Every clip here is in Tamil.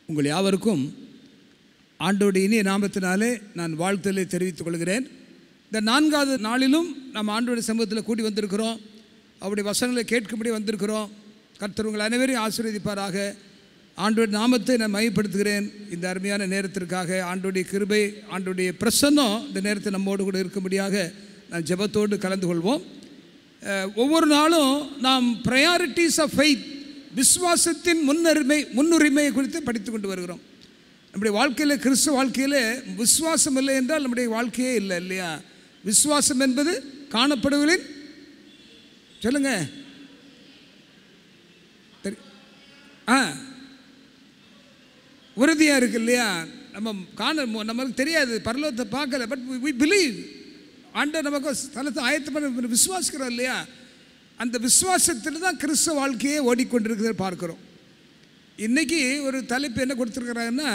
உங்கள் யாவருக்கும் ஆண்டவருடைய இனிய நாமத்தினாலே நான் வாழ்த்துதலை தெரிவித்துக் கொள்கிறேன். இந்த 4வது நாளிலும் நாம் ஆண்டவருடைய சமூகத்தில் கூடி வந்திருக்கிறோம். அவருடைய வசனங்களை கேட்கும்படி வந்திருக்கிறோம். கர்த்தர் உங்கள் அனைவரையும் ஆசீர்வதிப்பாராக. ஆண்டவருடைய நாமத்தை நான் மையப்படுத்துகிறேன். இந்த அருமையான நேரத்திற்காக ஆண்டவருடைய கிருபை, ஆண்டவருடைய பிரசன்னம் இந்த நேரத்தை நம்மோடு கூட இருக்கும்படியாக நான் ஜெபத்தோடு கலந்து கொள்வோம். ஒவ்வொரு நாளும் நாம் ப்ரையாரிட்டிஸ் ஆஃப் ஃபெய்த், விசுவாசத்தின் முன்னுரிமை குறித்து படித்து கொண்டு வருகிறோம். நம்முடைய வாழ்க்கையில், கிறிஸ்துவ வாழ்க்கையில் விசுவாசம் இல்லை என்றால் நம்முடைய வாழ்க்கையே இல்லை, இல்லையா? விசுவாசம் என்பது காணப்படுவதின் சொல்லுங்க உறுதியாக இருக்கு, இல்லையா? நமக்கு தெரியாது, பரலோகத்தை பார்க்கல, பட் we believe. ஆண்டவர் நமக்கு தலத்தை ஆயத்தமாக விசுவாசிக்கிறோம், இல்லையா? அந்த விசுவாசத்தில் தான் கிறிஸ்துவ வாழ்க்கையே ஓடிக்கொண்டிருக்கிறத பார்க்குறோம். இன்றைக்கி ஒரு தலைப்பு என்ன கொடுத்துருக்குறாங்கன்னா,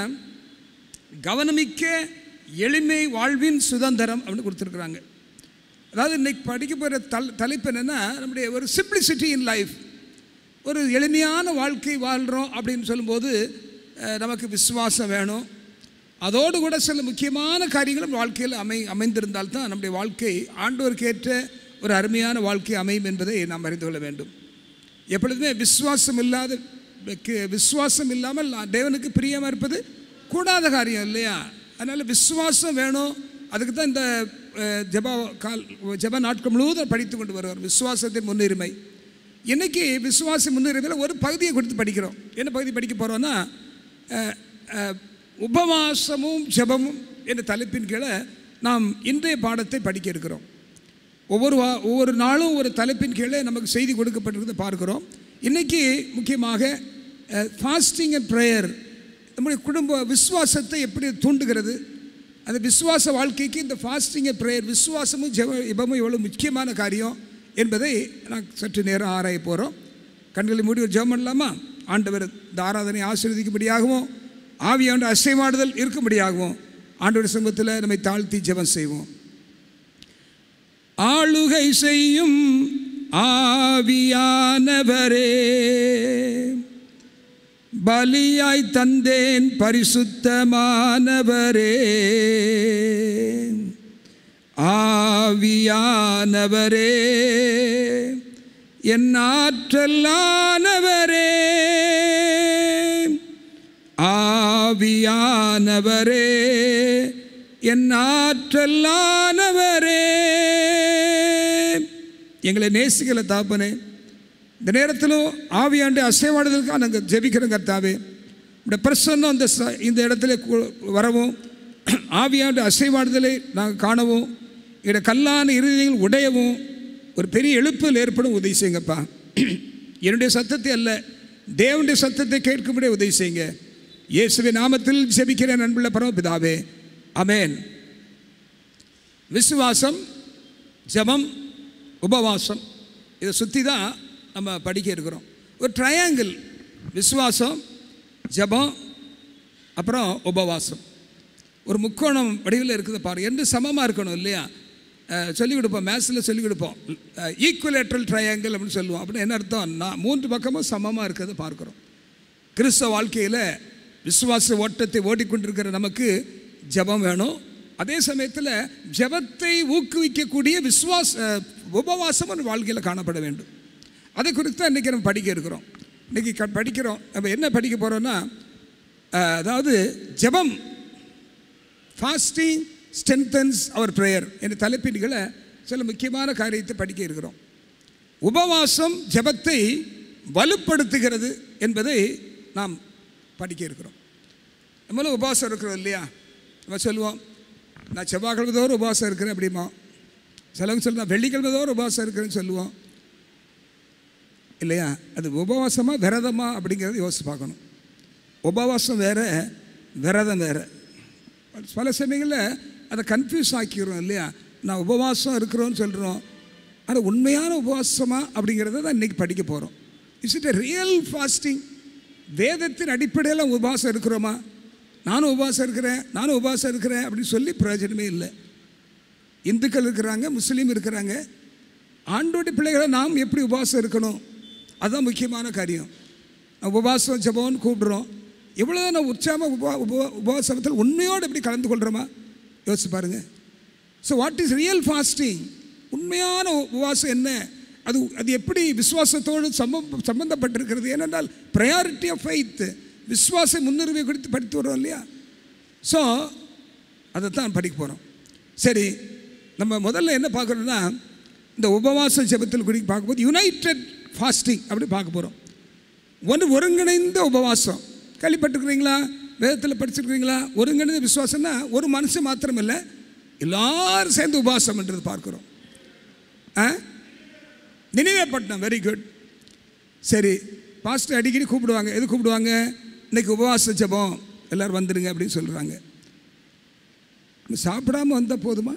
கவனமிக்க எளிமை வாழ்வின் சுதந்திரம் அப்படின்னு கொடுத்துருக்குறாங்க. அதாவது இன்றைக்கி படிக்க போகிற தலைப்பு என்னென்னா, நம்முடைய ஒரு சிம்பிளிசிட்டி இன் லைஃப், ஒரு எளிமையான வாழ்க்கை வாழ்கிறோம் அப்படின்னு சொல்லும்போது நமக்கு விசுவாசம் வேணும். அதோடு கூட சில முக்கியமான காரியங்களும் வாழ்க்கையில் அமைந்திருந்தால்தான் நம்முடைய வாழ்க்கை ஆண்டவருக்கு ஏற்ற ஒரு அருமையான வாழ்க்கை அமையும் என்பதை நாம் அறிந்து கொள்ள வேண்டும். எப்பொழுதுமே விசுவாசம் இல்லாமல் தேவனுக்கு பிரியமாக இருப்பது கூடாத காரியம், இல்லையா? அதனால் விசுவாசம் வேணும். அதுக்கு தான் இந்த ஜெப நாட்கள் முழுவதும் படித்து கொண்டு வருவார். விசுவாசத்தின் முன்னுரிமை. இன்றைக்கி விசுவாச முன்னுரிமையில் ஒரு பகுதியை கொடுத்து படிக்கிறோம். என்ன பகுதி படிக்க போகிறோன்னா, உபவாசமும் ஜெபமும் என்ற தலைப்பின் கீழே நாம் இன்றைய பாடத்தை படிக்க இருக்கிறோம். ஒவ்வொரு நாளும் ஒரு தலைப்பின் கீழே நமக்கு செய்தி கொடுக்கப்பட்டிருக்கிறத பார்க்குறோம். இன்றைக்கி முக்கியமாக ஃபாஸ்டிங் அண்ட் ப்ரேயர் நம்முடைய குடும்ப விசுவாசத்தை எப்படி தூண்டுகிறது, அந்த விசுவாச வாழ்க்கைக்கு இந்த ஃபாஸ்டிங் அண்ட் ப்ரேயர், விசுவாசமும் ஜெபமும் எவ்வளோ முக்கியமான காரியம் என்பதை நான் சற்று நேரம் ஆராய போகிறோம். கண்களை மூடி ஒரு ஜெபம் பண்ணலாமா? ஆண்டவர் இந்த ஆராதனை ஆசீர்வதிக்கும்படியாகவும் ஆவியாண்டு அசைவாடுதல் இருக்கும்படியாகவும் ஆண்டவர் சமூகத்தில் நம்மை தாழ்த்தி ஜெபம் செய்வோம். ஆளுகை செய்யும் ஆவியானவரே, பலியாய் தந்தேன் பரிசுத்தமானவரே, ஆவியானவரே, என் ஆற்றலானவரே, ஆவியானவரே, என் ஆற்றலானவரே, எங்களை நேசிக்கல தாப்பனே. இந்த நேரத்திலும் ஆவியாண்டு அசைவாடுதலுக்காக நாங்கள் ஜெபிக்கிறோம். கர்த்தாவே, இந்த பிரசன்னம் இந்த இடத்துல வரவும், ஆவியாண்டு அசைவாடுதலை நாங்கள் காணவும், எங்களுடைய கல்லான இருதயங்கள் உடையவும், ஒரு பெரிய எழுப்புதல் ஏற்படும் உதவி செய்யுங்கப்பா. என்னுடைய சத்தத்தை அல்ல, தேவனுடைய சத்தத்தை கேட்கும்படியே உதவி செய்யுங்க. இயேசுவின் நாமத்தில் ஜெபிக்கிறேன் அன்புள்ள பரமபிதாவே, ஆமென். விசுவாசம், ஜெபம், உபவாசம், இதை சுற்றி தான் நம்ம படிக்க இருக்கிறோம். ஒரு ட்ரையாங்கிள், விசுவாசம், ஜெபம், அப்புறம் உபவாசம், ஒரு முக்கோணம் வடிவில் இருக்குது பாருங்கள். என்று சமமாக இருக்கணும், இல்லையா? சொல்லிக் கொடுப்போம், மேத்ஸில் சொல்லிக் கொடுப்போம். ஈக்குவலேட்ரல் ட்ரையாங்கிள் அப்படின்னு சொல்லுவோம். அப்படின்னு என்ன அர்த்தம்? 3 பக்கமும் சமமாக இருக்கிறத பார்க்குறோம். கிறிஸ்தவ வாழ்க்கையில் விசுவாச ஓட்டத்தை ஓடிக்கொண்டிருக்கிற நமக்கு ஜெபம் வேணும். அதே சமயத்தில் ஜெபத்தை ஊக்குவிக்கக்கூடிய உபவாசம் ஒரு வாழ்க்கையில் காணப்பட வேண்டும். அதை குறித்து தான் இன்றைக்கி நம்ம படிக்க இருக்கிறோம். இன்றைக்கி படிக்கிறோம். நம்ம என்ன படிக்க போகிறோன்னா, அதாவது ஜெபம், ஃபாஸ்டிங் ஸ்ட்ரென்தன்ஸ் அவர் ப்ரேயர் என்ற தலைப்பின்களை சில முக்கியமான காரியத்தை படிக்க இருக்கிறோம். உபவாசம் ஜெபத்தை வலுப்படுத்துகிறது என்பதை நாம் படிக்க இருக்கிறோம். நம்மளும் உபவாசம் இருக்கிறோம், இல்லையா? நம்ம சொல்லுவோம், நான் செவ்வாய்க்கிழமை தோறும் உபவாசம் இருக்கிறேன் அப்படிமா. சிலவங்க சொல்லுவோம், வெள்ளிக்கிழமை தோறும் உபவாசம் இருக்கிறேன்னு சொல்லுவோம், இல்லையா? அது உபவாசமாக விரதமா அப்படிங்கிறத யோசிச்சு பார்க்கணும். உபவாசம் வேறு, விரதம் வேறு. பல சமயங்களில் அதை கன்ஃபியூஸ் ஆக்கிக்கிறோம், இல்லையா? நான் உபவாசம் இருக்கிறோன்னு சொல்கிறோம், ஆனால் உண்மையான உபவாசமா அப்படிங்கிறத தான் இன்றைக்கி படிக்க போகிறோம். Is it a real fasting? வேதத்தின் அடிப்படையில் உபவாசம் இருக்கிறோமா? நானும் உபவாசம் இருக்கிறேன் அப்படின்னு சொல்லி பிரயோஜனமே இல்லை. இந்துக்கள் இருக்கிறாங்க, முஸ்லீம் இருக்கிறாங்க. ஆண்டோடைய பிள்ளைகளை நாம் எப்படி உபவாசம் இருக்கணும், அதுதான் முக்கியமான காரியம். உபவாசம் ஜெபம்னு கூப்பிடுறோம். எவ்வளோதான் நான் உற்சாகமாக உபவாசத்தில் உண்மையோடு எப்படி கலந்து கொள்கிறோமா யோசிச்சு பாருங்கள். So what is real fasting? உண்மையான உபவாசம் என்ன? அது எப்படி விசுவாசத்தோடு சம்பந்தப்பட்டிருக்கிறது? ஏனென்றால் ப்ரையாரிட்டி ஆஃப் ஃபெய்த், விசுவாச முன்னுரிமை குறித்து படித்து வரோம் இல்லையா? ஸோ அதைத்தான் படிக்க போகிறோம். சரி, நம்ம முதல்ல என்ன பார்க்குறோம்னா, இந்த உபவாச ஜெபத்தில் குறித்து பார்க்கும்போது யுனைடெட் ஃபாஸ்டிங் அப்படி பார்க்க போகிறோம். ஒருங்கிணைந்த உபவாசம் கேள்விப்பட்டிருக்கிறீங்களா? வேதத்தில் படிச்சிருக்கிறீங்களா? ஒருங்கிணைந்த விசுவாசம்னா ஒரு மனுஷன் மாத்திரம் இல்லை, எல்லாரும் சேர்ந்து உபவாசம் என்றது பார்க்குறோம். நினைவே பட்டணம், வெரி குட். சரி, பாஸ்டர் அடிக்கடி கூப்பிடுவாங்க. எது கூப்பிடுவாங்க? இன்னைக்கு உபவாச ஜெபம், எல்லோரும் வந்துடுங்க அப்படின்னு சொல்கிறாங்க. சாப்பிடாமல் வந்தால் போதுமா?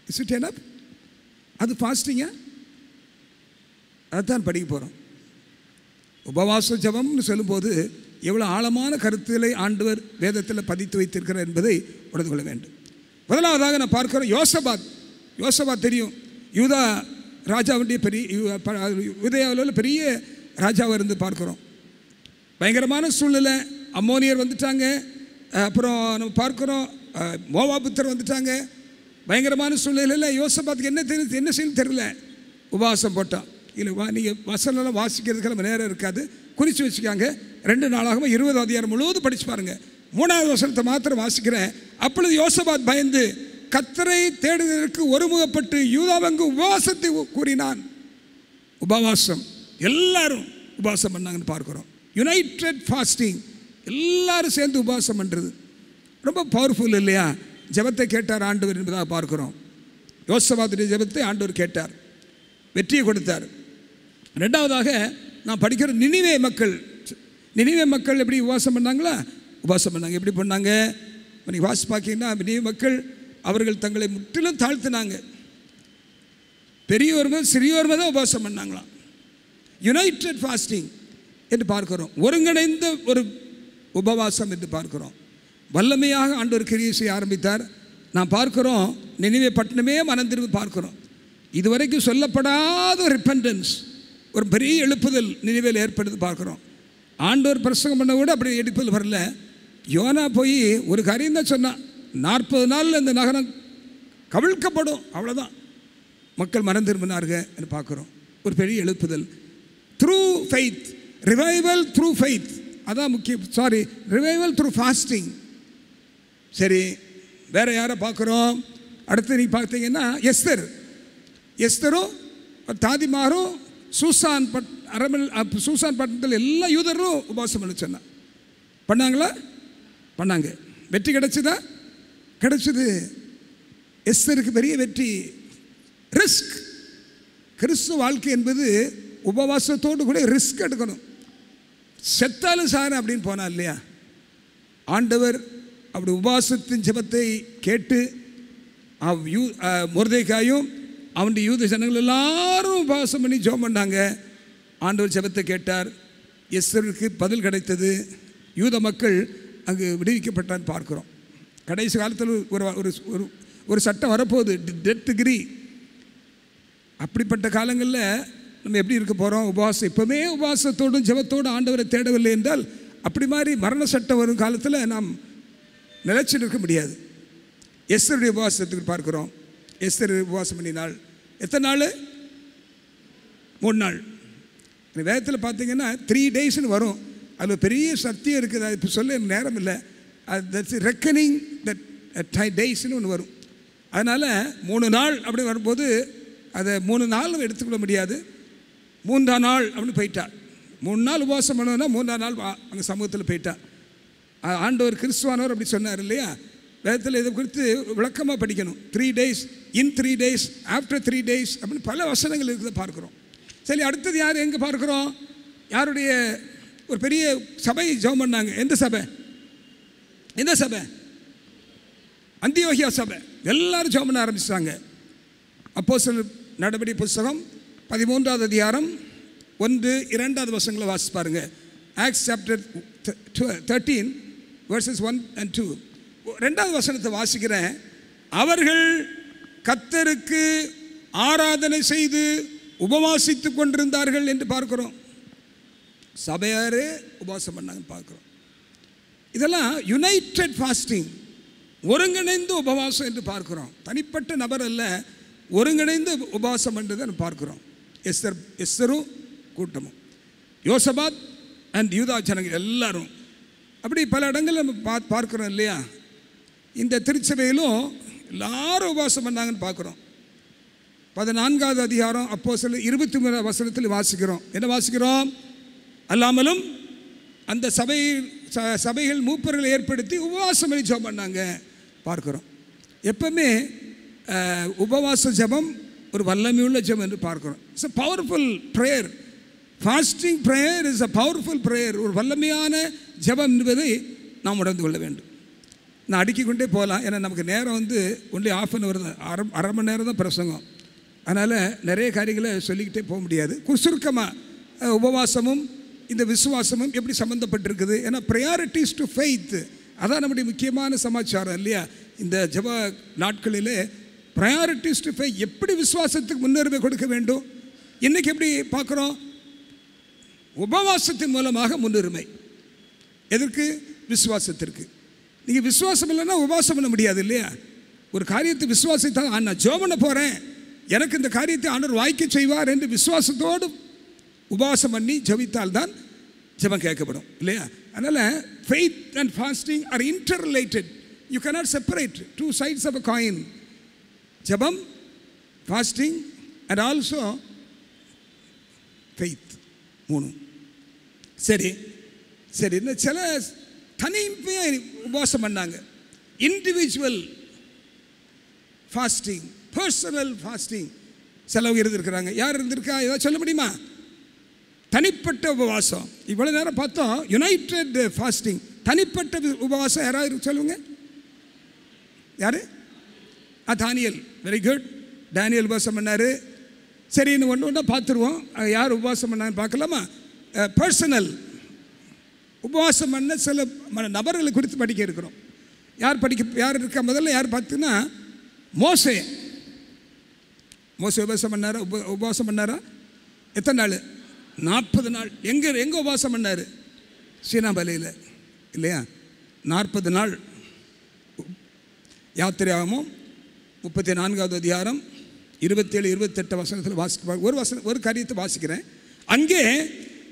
Is it enough? அது ஃபாஸ்டிங்கா? அதுதான் படிக்க போகிறோம். உபவாச ஜெபம்னு சொல்லும்போது எவ்வளோ ஆழமான கருத்துக்களை ஆண்டவர் வேதத்தில் பதித்து வைத்திருக்கிறார் என்பதை உணர்ந்து கொள்ள வேண்டும். முதலாவதாக நான் பார்க்கிறோம் யோசபாத் தெரியும், யூதா ராஜாவுடைய யூதேயாவில் பெரிய ராஜாவாக இருந்து பார்க்குறோம். பயங்கரமான சூழ்நிலை, அம்மோனியர் வந்துட்டாங்க. அப்புறம் நம்ம பார்க்குறோம் மோவாபுத்தர் வந்துட்டாங்க. பயங்கரமான சூழ்நிலையில் யோசபாத்துக்கு என்ன செய்யணும் தெரியல. உபவாசம் போட்டான். இல்லை நீங்கள் வசனம்லாம் வாசிக்கிறதுக்கு நம்ம நேரம் இருக்காது, குறித்து வச்சுக்காங்க. 2 நாளாகவும் 20 அதிகாரம் முழுவதும் படித்து பாருங்கள். 3வது வசனத்தை மாத்திரம் வாசிக்கிறேன். அப்பொழுது யோசபாத் பயந்து கர்த்தரை தேடுவதற்கு ஒருமுகப்பட்டு யூதாவெங்கு உபவாசத்தை கூறினான். உபவாசம், எல்லாரும் உபவாசம் பண்ணாங்கன்னு பார்க்குறோம். யுனைடெட் ஃபாஸ்டிங், எல்லாரும் சேர்ந்து உபவாசம் பண்ணுறது ரொம்ப பவர்ஃபுல் இல்லையா? ஜெபத்தை கேட்டார் ஆண்டவர் என்பதாக பார்க்குறோம். யோசபாத்துடைய ஜெபத்தை ஆண்டவர் கேட்டார், வெற்றியை கொடுத்தார். 2வதாக நான் படிக்கிற நினிவே மக்கள் எப்படி உபவாசம் பண்ணாங்களா? உபவாசம் பண்ணாங்க. எப்படி பண்ணாங்க? நீங்கள் வாசி பார்க்கிங்கன்னா, நினிவே மக்கள் அவர்கள் தங்களை முற்றிலும் தாழ்த்தினாங்க. பெரியோர்மை சிறியோர்மை தான் உபவாசம் பண்ணாங்களாம். யுனைடெட் ஃபாஸ்டிங் என்று பார்க்கிறோம். ஒருங்கிணைந்த ஒரு உபவாசம் என்று பார்க்கிறோம். வல்லமையாக ஆண்டவர் கிரியை செய்ய ஆரம்பித்தார். நான் பார்க்கிறோம் நினிவே பட்டணமே மனந்திரும்பி பார்க்கிறோம். இதுவரைக்கும் சொல்லப்படாத ஒரு ரிப்பெண்டன்ஸ், ஒரு பெரிய எழுப்புதல் நினிவேல் ஏற்படுது பார்க்குறோம். ஆண்டவர் பிரசங்கம் பண்ண கூட அப்படி எழுப்புதல் வரல. யோனா போய் ஒரு காரியம் தான் சொன்னான், 40 நாளில் இந்த நகரம் கவிழ்க்கப்படும், அவ்வளோதான். மக்கள் மனம் திரும்பினார்கள் என்று பார்க்குறோம். ஒரு பெரிய எழுப்புதல் through faith, revival through faith, அதான் முக்கியம். Revival through fasting. சரி, வேறு யாரை பார்க்குறோம்? அடுத்து நீ பார்த்தீங்கன்னா எஸ்தரும் தாதிமாரும் சூசான் பட்டணத்தில் எல்லா யூதரும் உபவாசம் பண்ண சொன்னான். பண்ணாங்களா? பண்ணாங்க. வெற்றி கிடைச்சது. எஸ்தருக்கு பெரிய வெற்றி. ரிஸ்க், கிறிஸ்துவ வாழ்க்கை என்பது உபவாசத்தோடு கூட ரிஸ்க் எடுக்கணும். செத்தாலும் சார் அப்படின்னு போனா இல்லையா? ஆண்டவர் அப்படி உபவாசத்தின் ஜெபத்தை கேட்டு மொர்தெகாயும் அவனுடைய யூத ஜனங்கள் எல்லாரும் உபவாசம் பண்ணி ஜெபம் பண்ணாங்க. ஆண்டவர் ஜெபத்தை கேட்டார். எஸ்தருக்கு பதில் கிடைத்தது. யூத மக்கள் அங்கு விடுவிக்கப்பட்டான்னு பார்க்குறோம். கடைசி காலத்தில் ஒரு சட்டம் வரப்போகுது, டெத் டிகிரி. அப்படிப்பட்ட காலங்களில் நம்ம எப்படி இருக்க போகிறோம்? உபவாசம் இப்போவே உபவாசத்தோடும் ஜெபத்தோடும் ஆண்டவரை தேடவில்லை என்றால் அப்படி மாதிரி மரண சட்டம் வரும் காலத்தில் நாம் நிலைச்சு நிற்க முடியாது. எஸ்தருடைய உபவாசத்துக்கு பார்க்குறோம். எஸ்தர் உபவாசம் பண்ணினாள். எத்தனை நாள்? 3 நாள். வேதத்தில் பார்த்தீங்கன்னா 3 டேஸ்ன்னு வரும். அதில் பெரிய சக்தியும் இருக்குது. அது இப்போ சொல்ல நேரம் இல்லை. தட்ஸ் ரெக்கனிங் தட் டேஸ்ன்னு ஒன்று வரும். அதனால் 3 நாள் அப்படி வரும்போது அதை 3 நாள் எடுத்துக்கொள்ள முடியாது. 3ஆம் நாள் அப்படின்னு போயிட்டா. 3 நாள் உபவாசம் பண்ணோன்னா 3ஆம் நாள் அங்கே சமூகத்தில் போயிட்டா. ஆண்டவர் கிறிஸ்துவானவர் அப்படி சொன்னார் இல்லையா? வேதத்தில் இதை குறித்து விளக்கமாக படிக்கணும். 3 days, in 3 days, after 3 days அப்படின்னு பல வசனங்கள் இருக்கிறத பார்க்குறோம். சரி, அடுத்தது யார் எங்கே பார்க்குறோம்? யாருடைய ஒரு பெரிய சபை ஜெபம் பண்ணாங்க. எந்த சபை? அந்தியோகியா சபை. எல்லாரும் ஜெபம் பண்ண ஆரம்பிச்சாங்க. அப்போஸ்தலர் நடவடிக்கை புஸ்தகம் 13வது அதிகாரம் 1-2 வசனங்களை வாசிச்சு பாருங்க. Acts chapter 13 verses 1 and 2. 2வது வசனத்தை வாசிக்கிறேன். அவர்கள் கர்த்தருக்கு ஆராதனை செய்து உபவாசித்துக் கொண்டிருந்தார்கள் என்று பார்க்கிறோம். சபையாரே உபவாசம் பண்ணாங்கன்னு பார்க்குறோம். இதெல்லாம் யுனைடெட் ஃபாஸ்டிங், ஒருங்கிணைந்து உபவாசம் என்று பார்க்கிறோம். தனிப்பட்ட நபர் அல்ல, ஒருங்கிணைந்து உபவாசம் பண்ணுறதை பார்க்கிறோம். எஸ்தரும் கூட்டமும், யோசபாத் அண்ட் யூதா ஜனங்கள் எல்லாரும் அப்படி பல இடங்களில் நம்ம பார்க்குறோம் இல்லையா? இந்த திருச்சபையிலும் எல்லாரும் உபவாசம் பண்ணாங்கன்னு பார்க்குறோம். 14வது அதிகாரம் அப்போஸ்தலர் 23 வசனத்தில் வாசிக்கிறோம். என்ன வாசிக்கிறோம்? அல்லாமலும் அந்த சபைகள் மூப்பர்களை ஏற்படுத்தி உபவாசம் பண்ணி ஜெபம் பண்ணாங்க பார்க்குறோம். எப்பவுமே உபவாச ஜெபம் ஒரு வல்லமையுள்ள ஜெபம் என்று பார்க்கிறோம். It's a powerful prayer. Fasting prayer is a powerful prayer. ஒரு வல்லமையான ஜெபம் என்பதை நாம் உணர்ந்து கொள்ள வேண்டும். நான் அடுக்கிக்கொண்டே போகலாம், ஏன்னா நமக்கு நேரம் ஒன்லி ½ an hour தான், அரை மணி நேரம் தான் பிரசங்கம். அதனால் நிறைய காரியங்களை சொல்லிக்கிட்டே போக முடியாது. சுருக்கமாக உபவாசமும் இந்த விசுவாசமும் எப்படி சம்மந்தப்பட்டிருக்குது? ஏன்னா ப்ரையாரிட்டிஸ் டு ஃபெய்த், அதான் நம்முடைய முக்கியமான சமாச்சாரம் இல்லையா? இந்த ஜெப நாட்களிலே ப்ரையாரிட்டிஸ் டு ஃபெய்த், எப்படி விசுவாசத்துக்கு முன்னுரிமை கொடுக்க வேண்டும். இன்றைக்கி எப்படி பார்க்குறோம்? உபவாசத்தின் மூலமாக முன்னுரிமை. எதற்கு? விசுவாசத்திற்கு. நீங்கள் விசுவாசம் இல்லைன்னா உபவாசம் பண்ண முடியாது இல்லையா? ஒரு காரியத்தை விசுவாசித்தான், நான் ஜெபம் பண்ண போகிறேன், எனக்கு இந்த காரியத்தை ஆண்டவர் வாய்க்க செய்வார் என்று விசுவாசத்தோடு உபவாசம் பண்ணி ஜெபித்தால்தான் ஜெபம் கேட்கப்படும் இல்லையா? அதனால் faith and fasting are interrelated. You cannot separate two sides of a coin. ஜெபம், ஃபாஸ்டிங் அண்ட் ஆல்சோ ஃபெய்த், 3. சரி சரி, இன்னும் சில தனிமையாக உபவாசம் பண்ணாங்க. இண்டிவிஜுவல் ஃபாஸ்டிங், பர்சனல் ஃபாஸ்டிங் சிலவங்க இருந்திருக்கிறாங்க. யார் இருந்திருக்கா? ஏதாவது சொல்ல முடியுமா? தனிப்பட்ட உபவாசம். இவ்வளோ நேரம் பார்த்தோம் யுனைடெட் ஃபாஸ்டிங். தனிப்பட்ட உபவாசம் யாராவது சொல்லுங்க. யார்? தானியல். Very good. டேனியல் உபவாசம் பண்ணார். சரி, இன்னும் ஒன்று ஒன்றா பார்த்துருவோம். யார் உபவாசம் பண்ணான்னு பார்க்கலாமா? பர்சனல் உபவாசம் பண்ண சில நபர்களை குறித்து படிக்க இருக்கிறோம். யார் இருக்கா? முதல்ல யார் பார்த்தீங்கன்னா மோசே. உபவாசம் பண்ணாரா? உபவாசம் பண்ணாரா? எத்தனை நாள்? 40 நாள். எங்கே உபவாசம் பண்ணார்? சீனாபலியில் இல்லையா? 40 நாள். யாத்திரையாகமும் 34வது அதிகாரம் 27, 28 வசனத்தில் ஒரு காரியத்தை வாசிக்கிறேன். அங்கே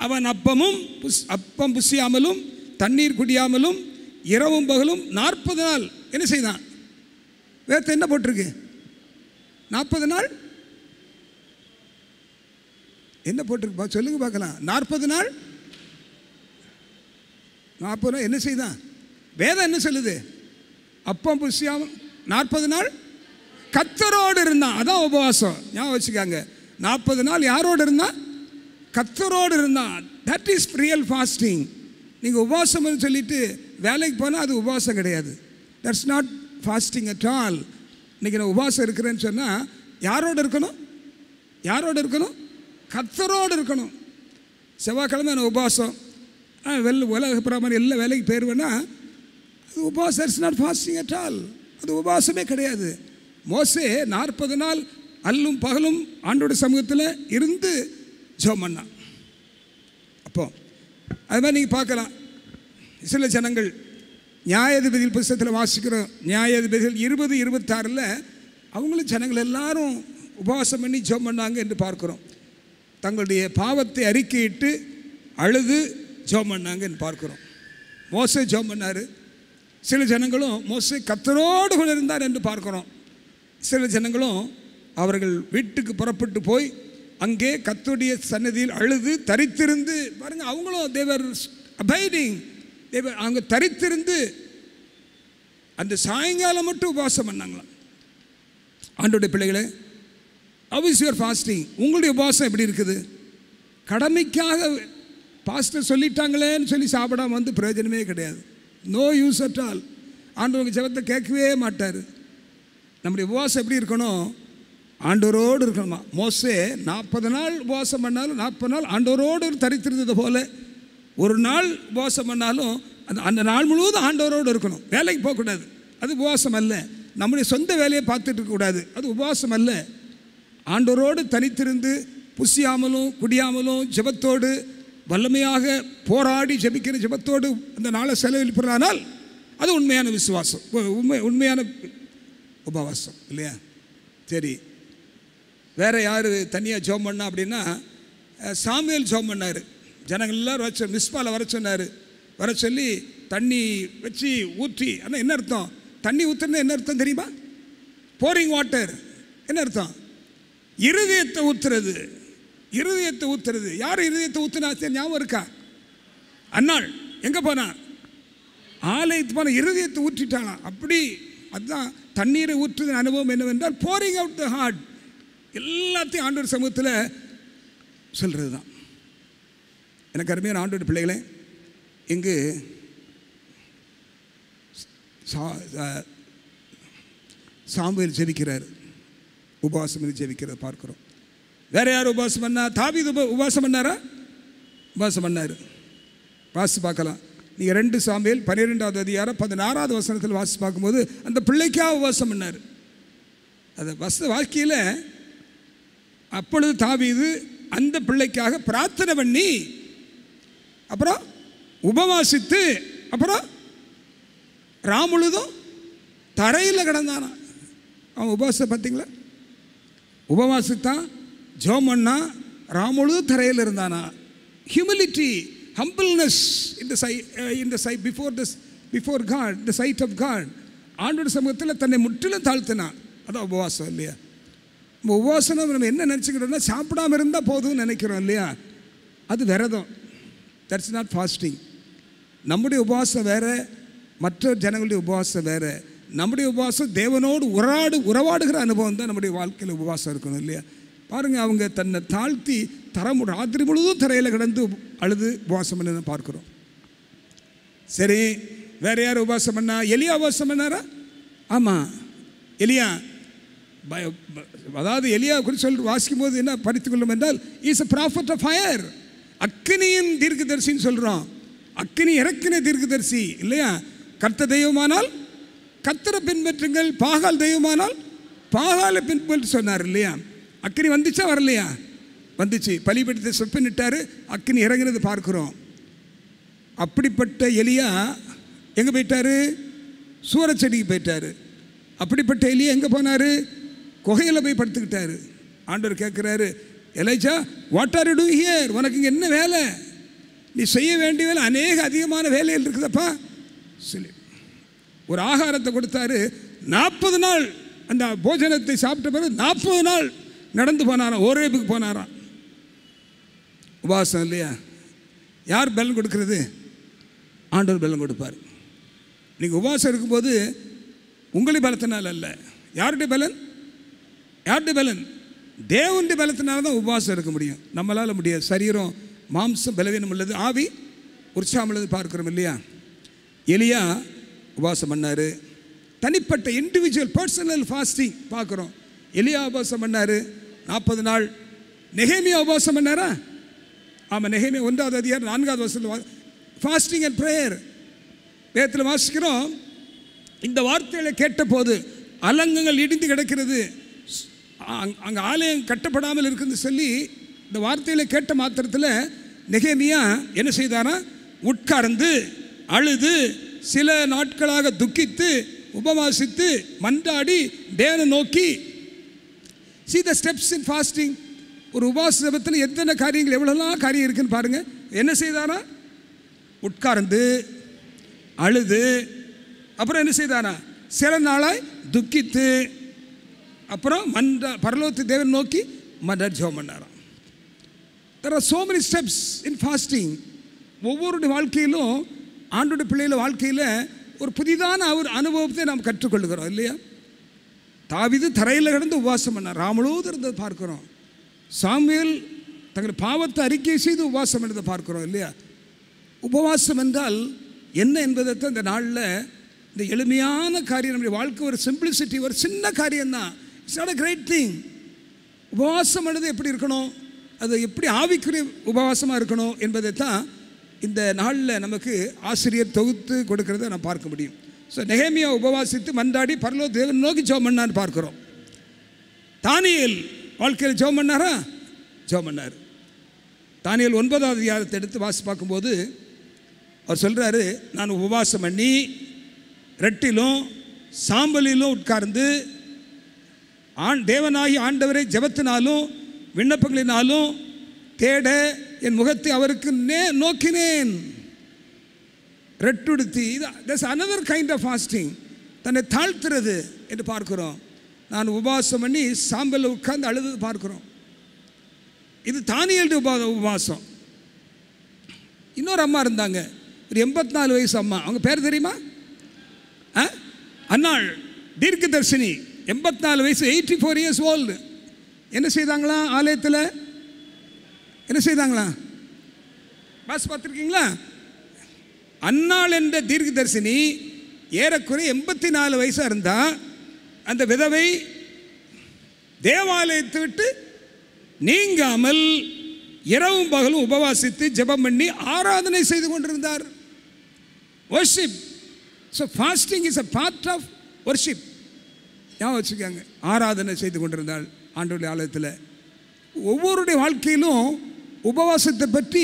அவன் அப்பம் புசியாமலும் தண்ணீர் குடியாமலும் இரவும் பகலும் 40 நாள் என்ன செய்தான்? வேறு என்ன போட்டிருக்கு? 40 நாள் என்ன போட்டிருக்கு சொல்லுங்க பார்க்கலாம். 40 நாள் என்ன செய்தான்? வேதம் என்ன சொல்லுது? அப்பம் புசியாமல் 40 நாள் கர்த்தரோடு இருந்தான். அதான் உபவாசம். ஞாபகம் வச்சுக்காங்க. 40 நாள் யாரோடு இருந்தான்? கர்த்தரோடு இருந்தான். That is real fasting. நீங்கள் உபவாசம் சொல்லிட்டு வேலைக்கு போனால் அது உபவாசம் கிடையாது. That's not fasting at all. இன்றைக்கி நான் உபவாசம் இருக்கிறேன்னு சொன்னால் யாரோடு இருக்கணும்? கர்த்தரோடு இருக்கணும். செவ்வாய்க்கிழமை நான் உபவாசம், உலக பிரமாணம் எல்லா வேலைக்கு போயிடுவேன்னா அது உபவாசம். That's not fasting at all. அது உபவாசமே கிடையாது. மோசே 40 நாள் அல்லும் பகலும் ஆண்டோட சமூகத்தில் இருந்து ஜெபம் பண்ணான். அப்போ அது மாதிரி நீங்கள் பார்க்கலாம். சில ஜனங்கள் நியாயாதிபதிகள் புத்தகத்தில் வாசிக்கிறோம். நியாயாதிபதிகள் 20-26 அவங்களும் ஜனங்கள் எல்லாரும் உபவாசம் பண்ணி ஜெபம் பண்ணாங்க என்று பார்க்குறோம். தங்களுடைய பாவத்தை அறிக்கையிட்டு அழுது ஜெபம் பண்ணாங்க என்று பார்க்குறோம். மோசே ஜெபம் பண்ணார். சில ஜனங்களும் மோசே கர்த்தரோடு கூட இருந்தார் என்று பார்க்குறோம். சில ஜனங்களும் அவர்கள் வீட்டுக்கு புறப்பட்டு போய் அங்கே கர்த்தருடைய சன்னதியில் அழுது தரித்திருந்து பாருங்கள். அவங்களும் தேவர் அபைடிங், அவங்க தரித்திருந்து அந்த சாயங்காலம் மட்டும் உபவாசம் பண்ணாங்களாம். ஆண்டோடைய பிள்ளைகளே, ஹவ் இஸ் யுவர் ஃபாஸ்டிங்? உங்களுடைய உபவாசம் எப்படி இருக்குது? கடமைக்காக பாஸ்டர் சொல்லிட்டாங்களேன்னு சொல்லி சாப்பிடாம பிரயோஜனமே கிடையாது. No use at all. ஆண்டவங்க ஜெபத்தை கேட்கவே மாட்டார். நம்முடைய உபவாசம் எப்படி இருக்கணும்? ஆண்டவரோடு இருக்கணுமா? மோசே 40 நாள் உபவாசம் பண்ணாலும் 40 நாள் ஆண்டவரோடு தரித்திருந்தது போல ஒரு நாள் உபவாசம் பண்ணாலும் அந்த நாள் முழுவதும் ஆண்டவரோடு இருக்கணும். வேலைக்கு போகக்கூடாது. அது உபவாசம் அல்ல. நம்முடைய சொந்த வேலையை பார்த்துட்டு இருக்கக்கூடாது. அது உபவாசம் அல்ல. ஆண்டவரோடு தனித்திருந்து புசியாமலும் குடியாமலும் ஜெபத்தோடு வல்லமையாக போராடி ஜெபிக்கிற ஜெபத்தோடு அந்த நாளை செலவழிப்பானால் அது உண்மையான விசுவாசம், உண்மையான உபவாசம் இல்லையா? சரி, வேறு யார் தனியாக ஜெபம் பண்ணா அப்படின்னா, சாமுவேல் ஜெபம் பண்ணார். ஜனங்கள் எல்லோரும் மிஸ்பால வர சொன்னார். வர சொல்லி தண்ணி வச்சு ஊற்றி, ஆனால் என்ன அர்த்தம்? தண்ணி ஊற்றுனா என்ன அர்த்தம் தெரியுமா? போரிங் வாட்டர் என்ன அர்த்தம்? இருதயத்தை ஊற்றுறது. இருதயத்தை ஊற்றுறது. யார் இருதயத்தை ஊற்றுனா ஞாபகம் இருக்கா? அன்னாள் எங்கே போனா? ஆலயத்து போன இருதயத்தை ஊற்றிட்டாலாம். அப்படி அதுதான் தண்ணீரை ஊற்றுதல் அனுபவம் என்னவென்றால் போரிங் அவுட் த ஹார்ட். எல்லாத்தையும் ஆண்டவர் சமூகத்தில் சொல்கிறது தான். எனக்கு அருமையான ஆண்டவர் பிள்ளைகளே, இங்கு சாமுவேல் ஜெபிக்கிறார். உபவாசம் ஜெபிக்கிறத பார்க்குறோம். வேற யார் உபவாசம் பண்ணா? தாவீது உபவாசம் பண்ணாரா? உபவாசம் பண்ணார். வாசி பார்க்கலாம். நீங்கள் 2 சாமுவேல் 12வது அதிகாரம் 16வது வசனத்தில் வாசி பார்க்கும்போது அந்த பிள்ளைக்காக உபவாசம் பண்ணார். அது வாழ்க்கையில் அப்பொழுது தாவீது அந்த பிள்ளைக்காக பிரார்த்தனை பண்ணி அப்புறம் உபவாசித்து அப்புறம் ராமுழுதும் தரையில் கிடந்தானா. அவன் உபவாசம் பார்த்தீங்களா? உபவாசித்தான், ஜெபம் பண்ணா, ராமுழுதும் தரையில் இருந்தானா. Humility, humbleness in the sight before God, the sight of God. ஆண்டோட சமூகத்தில் தன்னை முற்றிலும் தாழ்த்தினான். அதான் உபவாசம் இல்லையா? நம்ம உபவாசம் நம்ம என்ன நினச்சிக்கிறோம்னா, சாப்பிடாமல் இருந்தால் போதும்னு நினைக்கிறோம் இல்லையா? அது விரதம். That's not fasting. நம்முடைய உபவாசம் வேறு, மற்ற ஜனங்களுடைய உபவாசம் வேறு. நம்முடைய உபவாசம் தேவனோடு உறவாடுகிற அனுபவம் தான் நம்முடைய வாழ்க்கையில் உபவாசம் இருக்கணும் இல்லையா? பாருங்கள், அவங்க தன்னை தாழ்த்தி ராத்திரி முழுவதும் தரையில் கிடந்து அழுது உபவாசம் பண்ண பார்க்குறோம். சரி, வேறு யார் உபவாசம் பண்ணா? எலியா உபவாசம் பண்ணாரா? ஆமாம், எலியா. அதாவது எலியா குறித்து சொல்லி வாசிக்கும் போது என்ன படித்துக் கொள்ளும் என்றால், is a prophet of fire. அக்கினியின் தீர்க்கதரிசின்னு சொல்கிறோம். அக்கினி இறக்கின தீர்க்கதரிசி இல்லையா? கர்த்தர் தெய்வமானால் கர்த்தரை பின்பற்றுங்கள், பாகால் தெய்வமானால் பாகாலை பின்பற்று சொன்னார் இல்லையா? அக்கினி வந்துச்சா வரலையா? வந்துச்சு. பலிபீடத்தை சொப்பினிட்டாரு, அக்கினி இறங்குறது பார்க்குறோம். அப்படிப்பட்ட எலியா எங்கே போயிட்டாரு? சூரச்செடிக்கு போயிட்டாரு. அப்படிப்பட்ட எலியா எங்கே போனார்? குகையில் போய் படுத்துக்கிட்டாரு. ஆண்டவர் கேட்குறாரு, Elijah, what are you doing here? உனக்கு இங்கே என்ன வேலை? நீ செய்ய வேண்டிய வேலை அதிகமான வேலைகள் இருக்குதப்பா சொல்லி ஒரு ஆகாரத்தை கொடுத்தாரு. 40 நாள் அந்த போஜனத்தை சாப்பிட்ட பிறகு 40 நாள் நடந்து போனாராம், ஓரேபுக்கு போனாராம். உபவாசம் இல்லையா? யார் பலன் கொடுக்கறது? ஆண்டவர் பலன் கொடுப்பார். நீங்கள் உபவாசம் இருக்கும்போது உங்களுடைய பலத்தினால் அல்ல. யாருடைய பலன்? யாருடைய பலன்? தேவனுடைய பலத்தினால தான் உபவாசம் இருக்க முடியும். நம்மளால் முடியாது. சரீரம் மாம்சம் பலவீனம் உள்ளது, ஆவி உற்சாகம் உள்ளது பார்க்குறோம் இல்லையா? எலியா உபவாசம் பண்ணார். தனிப்பட்ட இண்டிவிஜுவல் பர்சனல் ஃபாஸ்டிங் பார்க்குறோம். எலியா உபவாசம் பண்ணார் 40 நாள். நெகேமியா உபவாசம் பண்ணாரா? ஆமாம், நெகேமியா 1வது அதிகாரம் 4வது வசனத்தில் ஃபாஸ்டிங் அண்ட் ப்ரேயர் வேதத்தில் வாசிக்கிறோம். இந்த வார்த்தைகளை கேட்ட போது அலங்கங்கள் இடிந்து கிடக்கிறது, அங்கே ஆலயம் கட்டப்படாமல் இருக்குன்னு சொல்லி இந்த வார்த்தைகளை கேட்ட மாத்திரத்தில் நெகேமியா என்ன செய்தாரா? உட்கார்ந்து அழுது சில நாட்களாக துக்கித்து உபவாசித்து மன்றாடி தேவனை நோக்கி. see the steps in fasting. ஒரு உபவாச ஜெபத்தில் எத்தனை காரியங்கள், எவ்வளோலாம் காரியம் இருக்குன்னு பாருங்கள். என்ன செய்தாரா? உட்கார்ந்து அழுது, அப்புறம் என்ன செய்தாரா? சில நாளாய் துக்கித்து, அப்புறம் பரலோகத்து தேவன் நோக்கி மன்றாடி ஜெபம் பண்ணாராம். there are so many steps in fasting. ஒவ்வொருடைய வாழ்க்கையிலும் ஆண்டோடைய பிள்ளைகள வாழ்க்கையில் ஒரு புதிதான அனுபவத்தை நாம் கற்றுக்கொள்கிறோம் இல்லையா? தாவீது தரையில் கிடந்து உபவாசம் பண்ணார், ராமுழுவதும் இருந்ததை பார்க்குறோம். சாமுவேல் தங்கள் பாவத்தை அறிக்கை செய்து உபவாசம் பண்ணதை பார்க்குறோம் இல்லையா? உபவாசம் என்றால் என்ன என்பதை இந்த நாளில் இந்த எளிமையான காரியம், நம்முடைய வாழ்க்கை ஒரு சிம்பிளிசிட்டி, ஒரு சின்ன காரியம்தான். It's not a great thing. உபவாசம் பண்ணது எப்படி இருக்கணும், அது எப்படி ஆவிக்குரிய உபவாசமாக இருக்கணும் என்பதை தான் இந்த நாளில் நமக்கு ஆசிரியர் தொகுத்து கொடுக்கறத நான் பார்க்க முடியும். ஸோ நெகேமியா உபவாசித்து மன்றாடி பரலோக தேவன் நோக்கி ஜெபம் பண்ணான்னு பார்க்குறோம். தானியேல் வாழ்க்கையில் ஜெபம் பண்ணாரா? ஜெபம் பண்ணார். தானியேல் 9வது அதிகாரத்தை எடுத்து வாசி பார்க்கும்போது அவர் சொல்கிறாரு, நான் உபவாசம் பண்ணி ரெட்டிலும் சாம்பலிலும் உட்கார்ந்து தேவனாகி ஆண்டவரை ஜெபத்தினாலும் விண்ணப்பங்களினாலும் தேட என் முகத்தை அவருக்கு நோக்கினேன். ரெட்டுடுத்தி, that's another kind of fasting, தன்னை தாழ்த்துறது என்று பார்க்கிறோம். நான் உபவாசம் பண்ணி சாம்பலில் உட்கார்ந்து அழுது பார்க்கிறோம். இது தானியேல் உபவாசம். இன்னொரு அம்மா இருந்தாங்க, ஒரு 84 வயசு அம்மா. அவங்க பேர் தெரியுமா? அன்னாள் தீர்க்கதர்சினி, 84 வயசு, 84 இயர்ஸ் ஓல்டு. என்ன செய்தாங்களா? ஆலயத்தில் என்ன செய்தாங்களா? பாஸ் பார்த்துருக்கீங்களா? அன்னாள் என்ற தீர்க்கதர்சினி ஏறக்குறைய 84 வயசாக இருந்தா அந்த விதவை தேவாலயத்தை விட்டு நீங்காமல் இரவும் பகலும் உபவாசித்து ஜெபம் பண்ணி ஆராதனை செய்து கொண்டிருந்தார். worship. So fasting is a part of worship. ஞாபகம் வச்சுக்காங்க. ஆராதனை செய்து கொண்டிருந்தாள் ஆண்டவருடைய ஆலயத்தில். ஒவ்வொருடைய வாழ்க்கையிலும் உபவாசத்தை பற்றி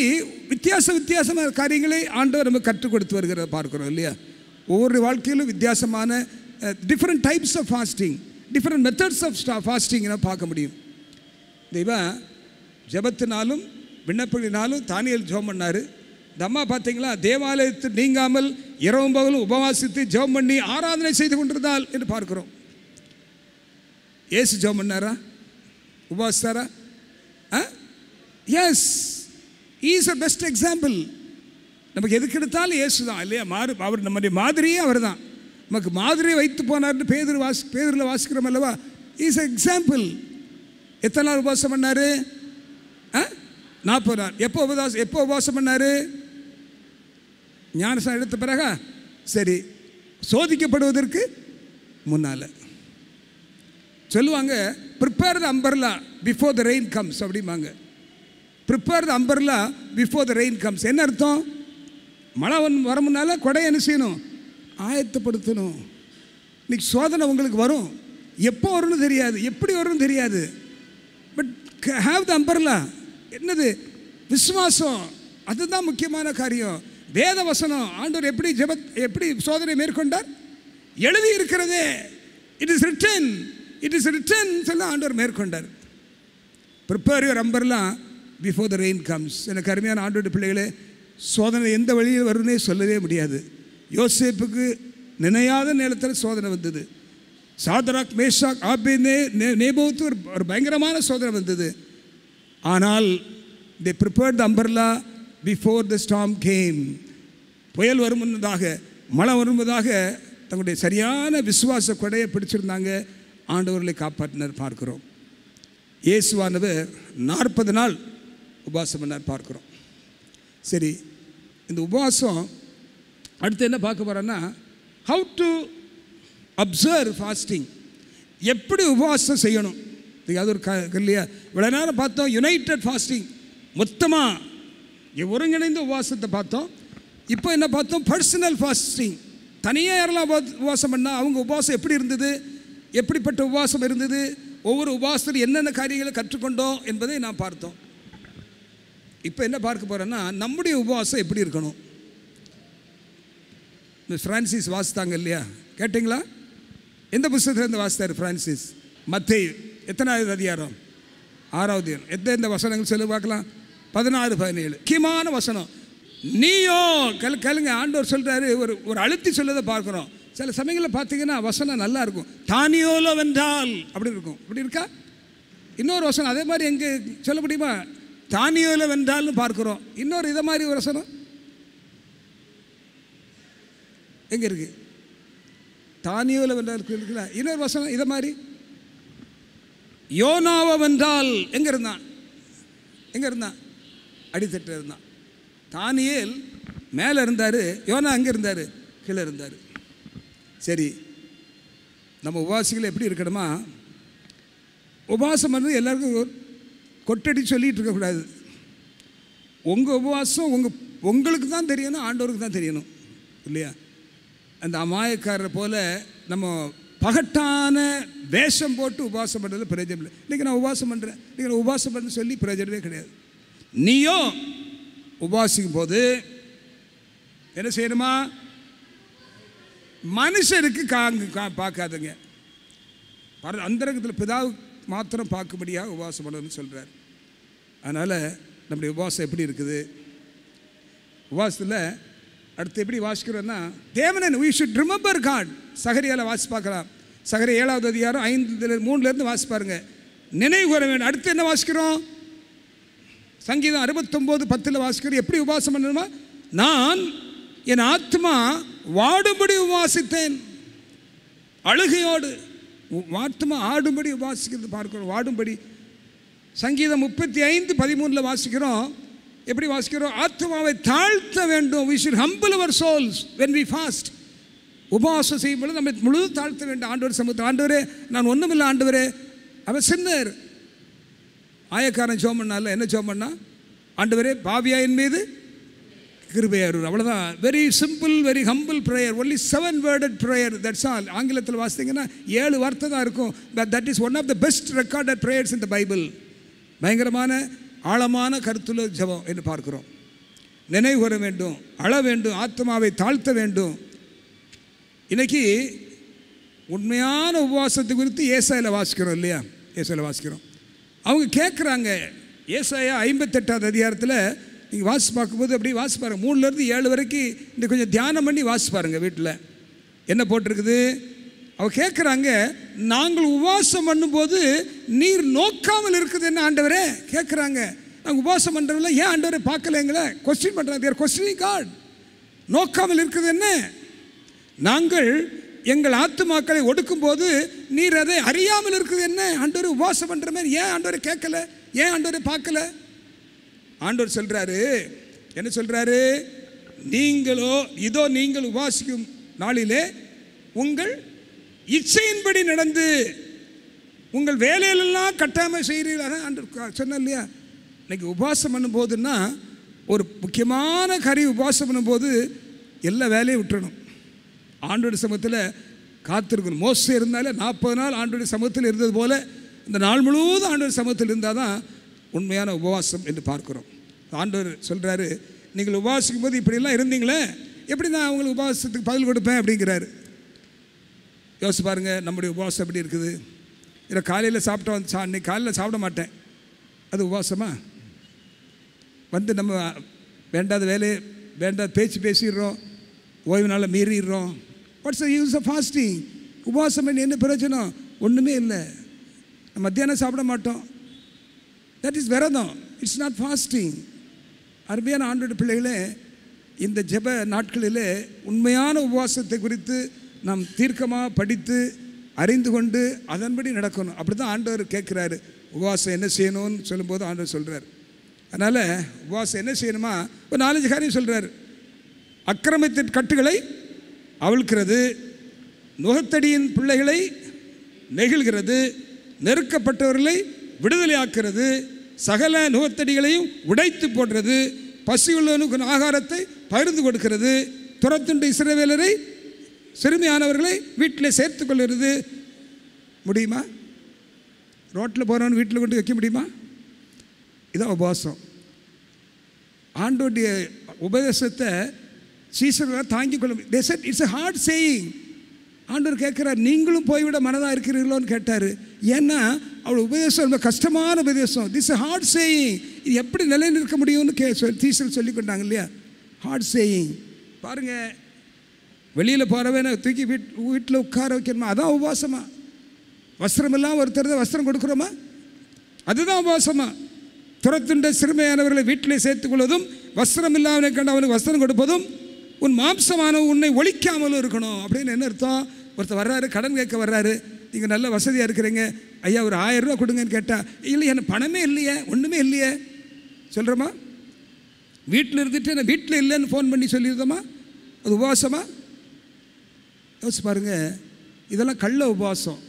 வித்தியாசமான காரியங்களை ஆண்டவர் நம்ம கற்றுக் கொடுத்து வருகிறத பார்க்குறோம் இல்லையா? ஒவ்வொரு வாழ்க்கையிலும் வித்தியாசமான different types of fasting, different methods of fasting பார்க்க முடியும். தெய்வம் ஜெபத்தினாலும் விண்ணப்பத்தினாலும் தானியேல் ஜெபம் பண்ணார். இந்த அம்மா பார்த்தீங்களா, தேவாலயத்தை நீங்காமல் இரவும் பகலும் உபவாசித்து ஜெபம் பண்ணி ஆராதனை செய்து கொண்டிருந்தாள் என்று பார்க்கிறோம். ஏசு ஜெபம் பண்ணாரா? உபவாசித்தாரா? Yes, is a best example. நமக்கு எதுக்கு எடுத்தாலும் இயேசு தான் இல்லையா? அவர் நம்முடைய மாதிரியே அவர் தான். நமக்கு மாதிரியை வைத்து போனார்னு பேதுருல வாசிக்கிறோம் அல்லவா? Is a example. எத்தனை நாள் உபவாசம் பண்ணார்? 40 நாள். எப்போ உபவாசம் பண்ணார்? ஞானஸ்நானம் எடுத்த பிறகா? சரி, சோதிக்கப்படுவதற்கு முன்னால். சொல்லுவாங்க, prepare the umbrella before the rain comes அப்படிம்பாங்க. Prepare the umbrella before the rain comes. என்ன அர்த்தம்? மழை வர முன்னால் கொடை என்ன செய்யணும்? ஆயத்தப்படுத்தணும். இன்னைக்கு சோதனை உங்களுக்கு வரும். எப்போ வரும்னு தெரியாது, எப்படி வரும்னு தெரியாது. But have the umbrella. என்னது? விசுவாசம். அதுதான் முக்கியமான காரியம். வேத வசனம். ஆண்டவர் எப்படி சோதனை மேற்கொண்டார்? எழுதி இருக்கிறதே. It is written, it is written சொல்ல ஆண்டவர் மேற்கொண்டார். Prepare your umbrella before the rain comes. எனக்கு அருமையான ஆண்டவருடைய பிள்ளைகளே, சோதனை எந்த வழியில் வரும்னே சொல்லவே முடியாது. யோசேப்புக்கு நினையாத நேரத்தில் சோதனை வந்தது. சாத்ராக், மேஷாக், நேபோத்து ஒரு பயங்கரமான சோதனை வந்தது. ஆனால் they prepared the umbrella before the storm came. புயல் வரும் முன்னதாக, மழை வரும்பதாக தங்களுடைய சரியான விசுவாச கொடையை பிடிச்சிருந்தாங்க. ஆண்டவர்களை காப்பாற்றினர் பார்க்கிறோம். இயேசுவானவர் 40 நாள் உபவாசம் பண்ணார் பார்க்கிறோம். சரி, இந்த உபவாசம் அடுத்து என்ன பார்க்க போகிறோன்னா, ஹவு டு அப்சர்வ் ஃபாஸ்டிங். எப்படி உபவாசம் செய்யணும்? அது ஒரு இல்லையா? இவ்வளோ நேரம் பார்த்தோம் யுனைடெட் ஃபாஸ்டிங், மொத்தமாக ஒருங்கிணைந்த உபவாசத்தை பார்த்தோம். இப்போ என்ன பார்த்தோம்? Personal fasting. தனியாக யாரெல்லாம் உபவாசம் பண்ணால் அவங்க உபவாசம் எப்படி இருந்தது, எப்படிப்பட்ட உபவாசம் இருந்தது, ஒவ்வொரு உபவாசத்தில் என்னென்ன காரியங்களை கற்றுக்கொண்டோம் என்பதை நான் பார்த்தோம். இப்போ என்ன பார்க்க போகிறோன்னா, நம்முடைய உபவாசம் எப்படி இருக்கணும். ஃப்ரான்சிஸ் வாசித்தாங்க இல்லையா? கேட்டிங்களா? எந்த புத்தகத்திலேருந்து வாசித்தார் ஃப்ரான்சிஸ்? மத்தேயு எத்தனாவது அதிகாரம்? 6வது. எந்த வசனங்கள் சொல்லி பார்க்கலாம்? 16, 17 முக்கியமான வசனம். நீயோ கேளுங்க. ஆண்டவர் சொல்கிறாரு, ஒரு அழுத்தி சொல்லதை பார்க்குறோம். சில சமயங்களில் பார்த்தீங்கன்னா வசனம் நல்லா இருக்கும். தானியோல வென்றால் அப்படி இருக்கும். அப்படி இருக்கா? இன்னொரு வசனம் அதே மாதிரி எங்கே சொல்ல முடியுமா? தானியோல வென்றால்னு பார்க்குறோம். இன்னொரு இதை மாதிரி ஒரு வசனம் எங்கே இருக்கு? தானியோல வென்றால் இருக்குல்ல. இன்னொரு வசனம் இதை மாதிரி யோனாவை வென்றால் எங்கே இருந்தான்? அடித்தட்டு இருந்தான். தானியேல் மேலே இருந்தார், யோனா அங்கே இருந்தார், கீழே இருந்தார். சரி, நம்ம உபவாசிகள் எப்படி இருக்கணுமா? உபவாசம் வந்து எல்லாருக்கும் கொட்டடி சொல்லிகிட்டு இருக்கக்கூடாது. உங்கள் உபவாசம் உங்களுக்கு தான் தெரியணும், ஆண்டவருக்கு தான் தெரியணும் இல்லையா? அந்த அமாயக்காரரை போல் நம்ம பகட்டான வேஷம் போட்டு உபவாசம் பண்ணுறது பிரயோஜனம் இல்லை. இன்றைக்கி நான் உபவாசம் பண்ணுறேன், இன்றைக்கி நான் உபவாசம் பண்ண சொல்லி பிரயோஜனமே கிடையாது. நீயோ உபவாசிக்கும் போது என்ன செய்யணுமா? மனுஷருக்கு பார்க்காதுங்க, அந்தரங்கத்தில் பிதாவு மாத்திரம் பார்க்கும்படியாக உபவாசம் பண்ணணும்னு சொல்கிறார். அதனால் நம்முடைய உபவாசம் எப்படி இருக்குது? உபவாசத்தில் அடுத்து எப்படி வாசிக்கிறோன்னா, தேவனை we should remember God. சகரியால் வாசி பார்க்கலாம். சகரி 7வது அதிகாரம் 5-3 வாசிப்பாருங்க. நினைவு கூற வேண்டும். அடுத்து என்ன வாசிக்கிறோம்? சங்கீதம் 69:10 வாசிக்கிறோம். எப்படி உபவாசம் பண்ணணுமா? நான் என் ஆத்மா வாடும்படி உபவாசித்தேன். அழுகையோடு ஆத்மா ஆடும்படி உபவாசிக்கிறது பார்க்கிறோம். வாடும்படி. சங்கீதம் 35:13 வாசிக்கிறோம். எப்படி வாசிக்கிறோம்? ஆத்மாவை தாழ்த்த வேண்டும். we should humble our souls when we fast. உபவாசம் செய்யும் பொழுது நம்ம முழு தாழ்த்த வேண்டும். ஆண்டவர் சமூகத்தில், ஆண்டவரே நான் ஒன்றுமில்லை ஆண்டவரே, அவன் சின்னர். ஆயக்காரன் ஜெபம் பண்ணால என்ன ஜெபம் பண்ணா? ஆண்டவரே பாவியாயின் மீது கிருபையார். அவ்வளோதான். Very simple, very humble prayer. Only 7 worded prayer, that's all. ஆங்கிலத்தில் வாசித்தீங்கன்னா 7 வார்த்தை தான் இருக்கும். But that is one of the best recorded prayers in the Bible. பயங்கரமான ஆழமான கருத்துள்ள ஜெபம் என்று பார்க்கிறோம். நினைவு கூற வேண்டும், அழ வேண்டும், ஆத்மாவை தாழ்த்த வேண்டும். இன்னைக்கு உண்மையான உபவாசத்தை குறித்து ஏசாயில் வாசிக்கிறோம் இல்லையா? ஏசாயில் வாசிக்கிறோம். அவங்க கேட்குறாங்க. ஏசாயா 58வது அதிகாரத்தில் நீங்கள் வாசி பார்க்கும்போது அப்படி வாசி பாருங்கள். 3லேருந்து 7 வரைக்கும் இந்த கொஞ்சம் தியானம் பண்ணி வாசி பாருங்கள். வீட்டில் என்ன போட்டிருக்குது? அவ கேட்குறாங்க, நாங்கள் உபவாசம் பண்ணும்போது நீர் நோக்காமல் இருக்குது என்ன ஆண்டவரே கேட்குறாங்க. நாங்கள் உபவாசம் பண்ணுறதில்ல, ஏன் ஆண்டவரை பார்க்கலைங்களே? கொஸ்டின் பண்ணுறாங்க. தேர் கொஸ்டினிங் காட். நோக்காமல் இருக்குது என்ன? நாங்கள் எங்கள் ஆத்துமாக்களை ஒடுக்கும் போது நீர் அதை அறியாமல் இருக்குது என்ன? ஆண்டவர் உபவாசம் பண்ணுற மாதிரி ஏன் ஆண்டவரை கேட்கல? ஏன் ஆண்டவரை பார்க்கல? ஆண்டவர் சொல்கிறாரு, என்ன சொல்கிறாரு? நீங்களோ இதோ நீங்கள் உபவாசிக்கும் நாளிலே உங்கள் இச்சையின்படி நடந்து உங்கள் வேலையிலெல்லாம் கட்டாமல் செய்கிறீர்களாக ஆண்டவர் சொன்ன இல்லையா? இன்னைக்கு உபவாசம் பண்ணும்போதுன்னா ஒரு முக்கியமான உபவாசம் பண்ணும்போது எல்லா வேலையும் விட்டுறணும். ஆண்டோட சமூகத்தில் காத்திருக்கணும். மோசே இருந்தாலே 40 நாள் ஆண்டோட சமூகத்தில் இருந்தது போல் இந்த நாள் முழுவதும் ஆண்டோட சமூகத்தில் இருந்தால் தான் உண்மையான உபவாசம் என்று பார்க்குறோம். ஆண்டவர் சொல்கிறாரு, நீங்கள் உபவாசிக்கும் போது இப்படிலாம் இருந்தீங்களே, எப்படி நான் அவங்களுக்கு உபவாசத்துக்கு பதில் கொடுப்பேன் அப்படிங்கிறாரு. யோசிச்சு பாருங்கள், நம்முடைய உபவாசம் எப்படி இருக்குது? இதை காலையில் சாப்பிட்டோம், அன்றைக்கி காலையில் சாப்பிட மாட்டேன், அது உபவாசமா? வந்து நம்ம வேண்டாத வேலையை வேண்டாத பேச்சு பேசிடுறோம், ஓய்வு நாளில் மீறிடுறோம். What's the use of fasting? உபவாசம் பண்ணி என்ன பிரயோஜனம்? ஒன்றுமே இல்லை. நம்ம மத்தியானம் சாப்பிட மாட்டோம், தட் இஸ் விரதம், இட்ஸ் நாட் ஃபாஸ்டிங். அருமையான ஆண்டோட பிள்ளைகளே, இந்த ஜெப நாட்களிலே உண்மையான உபவாசத்தை குறித்து நாம் தீர்க்கமாக படித்து அறிந்து கொண்டு அதன்படி நடக்கணும். அப்படி தான் ஆண்டவர் கேட்குறாரு. உபவாசம் என்ன செய்யணும்னு சொல்லும்போது ஆண்டவர் சொல்கிறார். அதனால் உபவாசம் என்ன செய்யணுமா? ஒரு 4-5 காரியம் சொல்கிறார். அக்கிரமத்தின் கட்டுகளை அவிழ்க்கிறது, நுகத்தடியின் பிள்ளைகளை நெகிழ்கிறது, நெருக்கப்பட்டவர்களை விடுதலையாக்குறது, சகல நுகத்தடிகளையும் உடைத்து போடுறது, பசியுள்ளவனுக்கு ஆகாரத்தை பகிர்ந்து கொடுக்கிறது, துரத்துண்டு இஸ்ரவேலரை சிறுமியானவர்களை வீட்டில் சேர்த்து கொள்கிறது. முடியுமா? ரோட்டில் போகிறவன் வீட்டில் கொண்டு வைக்க முடியுமா? இதான் உபவாசம். ஆண்டோடைய உபதேசத்தை சீசர்களாக தாங்கிக் கொள்ள முடியும். It's a hard saying. ஆண்டவர் கேட்குறார், நீங்களும் போய்விட மனதாக இருக்கிறீர்களோன்னு கேட்டார். ஏன்னா அவள் உபதேசம் ரொம்ப கஷ்டமான உபதேசம். This hard saying. இது எப்படி நிலைநிற்க முடியும்னு டீச்சர் சொல்லி கொண்டாங்க இல்லையா? Hard saying. பாருங்கள், வெளியில் போகிறவன தூக்கி வீட்டில் உட்கார வைக்கணுமா? அதான் உபவாசமா? வஸ்திரம் இல்லாமல் ஒருத்தர் வஸ்திரம் கொடுக்குறோமா? அதுதான் உபவாசமா? துரத்துண்ட சிறுமையானவர்களை வீட்டிலே சேர்த்துக்கொள்வதும், வஸ்திரம் இல்லாமலை கண்டு அவனுக்கு வஸ்திரம் கொடுப்பதும், உன் மாம்சமான உன்னை ஒழிக்காமலும் இருக்கணும். அப்படின்னு என்ன அர்த்தம்? ஒருத்தர் வர்றாரு, கடன் கேட்க வர்றாரு, நீங்கள் நல்ல வசதியாக இருக்கிறீங்க, ஐயா ஒரு 1000 ரூபா கொடுங்கன்னு கேட்டால், இல்லை எனக்கு பணமே இல்லையே, ஒன்றுமே இல்லையே சொல்கிறோமா? வீட்டில் இருந்துட்டு நான் வீட்டில் இல்லைன்னு ஃபோன் பண்ணி சொல்லியிருந்தோமா? அது உபவாசமா? யோசிச்சு பாருங்கள். இதெல்லாம் கள்ள உபவாசம்,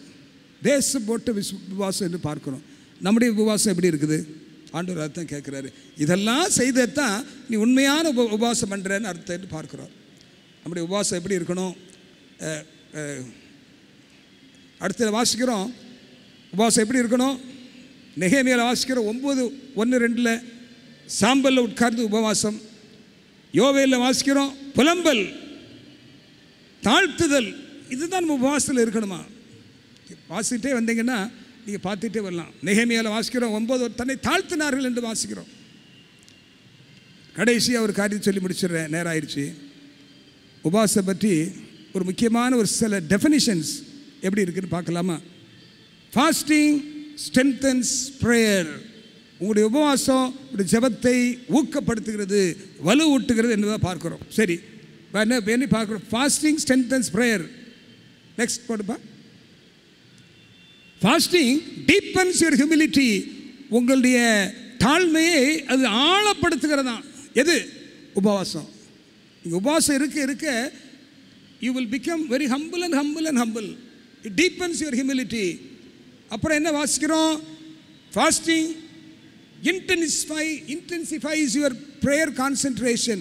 தேசம் போட்ட உபவாசம் என்று பார்க்குறோம். நம்முடைய உபவாசம் எப்படி இருக்குது? ஆண்டவர் அர்த்தம் கேட்குறாரு. இதெல்லாம் செய்ததான் நீ உண்மையான உபவாசம் பண்ணுறேன்னு அர்த்தம்னு பார்க்குறோம். நம்முடைய உபவாசம் எப்படி இருக்கணும்? அடுத்த வாசிக்கிறோம், உபவாசம் எப்படி இருக்கணும்? நெகேமியாவில் வாசிக்கிறோம் 9:1-2 சாம்பலில் உட்கார்ந்து உபவாசம். யோவேலில் வாசிக்கிறோம் புலம்பல், தாழ்த்துதல். இதுதான் நம்ம உபவாசத்தில் இருக்கணுமா? வாசிக்கிட்டே வந்தீங்கன்னா நீங்கள் பார்த்துட்டே வரலாம். நெகேமியாவில் வாசிக்கிறோம் 9 தன்னை தாழ்த்தினார்கள் என்று வாசிக்கிறோம். கடைசியாக ஒரு காரியம் சொல்லி முடிச்சிடுறேன், நேரம் ஆயிடுச்சு. உபவாசத்தை பற்றி ஒரு முக்கியமான ஒரு சில டெஃபினிஷன்ஸ் எப்படி இருக்குன்னு பார்க்கலாமா? Fasting strengthens prayer. உங்களுடைய உபவாசம் உங்களுடைய ஜெபத்தை ஊக்கப்படுத்துகிறது, வலுவூட்டுகிறது என்பதை பார்க்குறோம். சரி, என்ன பார்க்குறோம்? Fasting strengthens prayer. நெக்ஸ்ட் போடுப்பா. Fasting deepens your humility. உங்களுடைய தாழ்மையை அது ஆழப்படுத்துகிறதா. எது? உபவாசம். நீங்கள் உபவாசம் இருக்க இருக்க you will become very humble and humble and humble. It deepens your humility. அப்புறம் என்ன வாசிக்கிறோம்? Fasting intensifies your prayer concentration.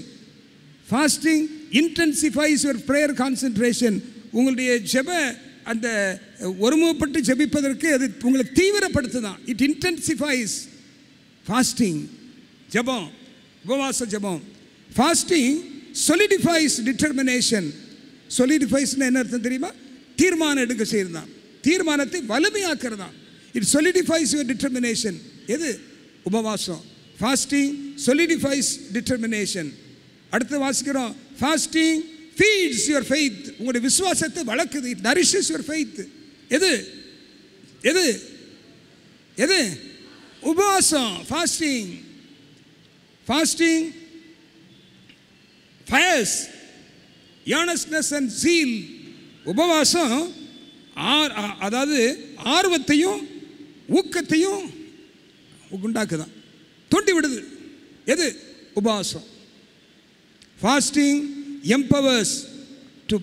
Fasting intensifies your prayer concentration. உங்களுடைய ஜெப அந்த ஒருமுகப்பட்டு ஜெபிப்பதற்கு அது உங்களை தீவிரப்படுத்துதான். It intensifies. ஃபாஸ்டிங் ஜெபம், உபவாச ஜெபம். Fasting solidifies determination. solidifiesனா என்ன அர்த்தம் தெரியுமா? தீர்மானம் எடுக்க செய்யறதான், தீர்மானத்தை வலிமையாக்குறதான். It solidifies your determination. எது? உபவாசம். Fasting solidifies determination. அடுத்து வாசிக்கிறோம் ஃபாஸ்டிங் feeds your faith. உங்களுடைய விசுவாசத்தை வளர்க்குது. it nourishes your faith. எது எது எது? உபவாசம். Fasting fasting fires earnestness and zeal. உபவாசம் அதாவது ஆர்வத்தையும் ஊக்கத்தையும் உண்டாக்குதான், தூண்டி விடுது. எது? உபவாசம். Fasting empowers to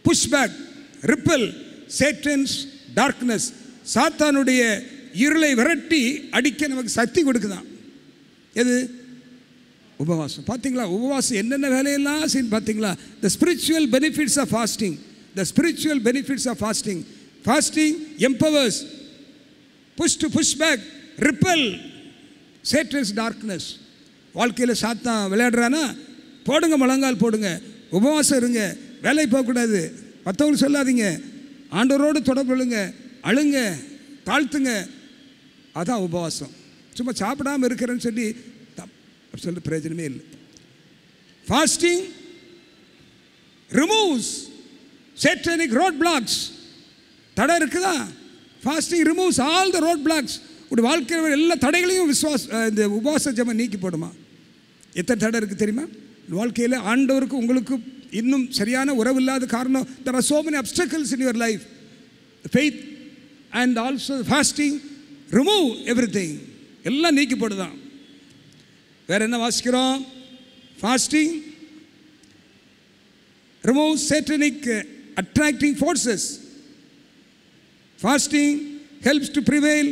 push back, repel Satan's darkness. சாத்தானுடைய இருளை விரட்டி அடிக்க நமக்கு சக்தி கொடுக்குதான். எது? உபவாசம். பார்த்தீங்களா உபவாசம் என்னென்ன வேலையெல்லாம் செய்யும் பார்த்தீங்களா? the spiritual benefits of fasting. the spiritual benefits of fasting. fasting empowers, push back, repel Satan's darkness. வாழ்க்கையில் சாத்தான் விளையாடுறானா போடுங்க, முழங்கால் போடுங்க, உபவாசம் இருங்க, வேலைக்கு போகக்கூடாது, மற்றவங்களுக்கு சொல்லாதீங்க, ஆண்டவரோடு தொடர்பு கொள்ளுங்க, அழுங்க, தாழ்த்துங்க. அதான் உபவாசம். சும்மா சாப்பிடாமல் இருக்கிறேன்னு சொல்லி சொல்ல பிரயோஜனமே இல்லை. Fasting removes satanic road blocks. தடை இருக்குதா? Fasting removes all the road blocks. உடைய வாழ்க்கையில் எல்லா தடைகளையும் இந்த உபவாச ஜெபம் நீக்கி போடுமா? எத்தனை தடை இருக்குது தெரியுமா வாழ்க்கையில்? ஆண்டவருக்கு உங்களுக்கு இன்னும் சரியான உறவு இல்லாத காரணம். there are so many obstacles in your life. the faith and also fasting remove everything. எல்லாம் நீக்கி போடுதான். வேற என்ன வாசிக்கிறோம்? Fasting removes satanic attracting forces. fasting helps to prevail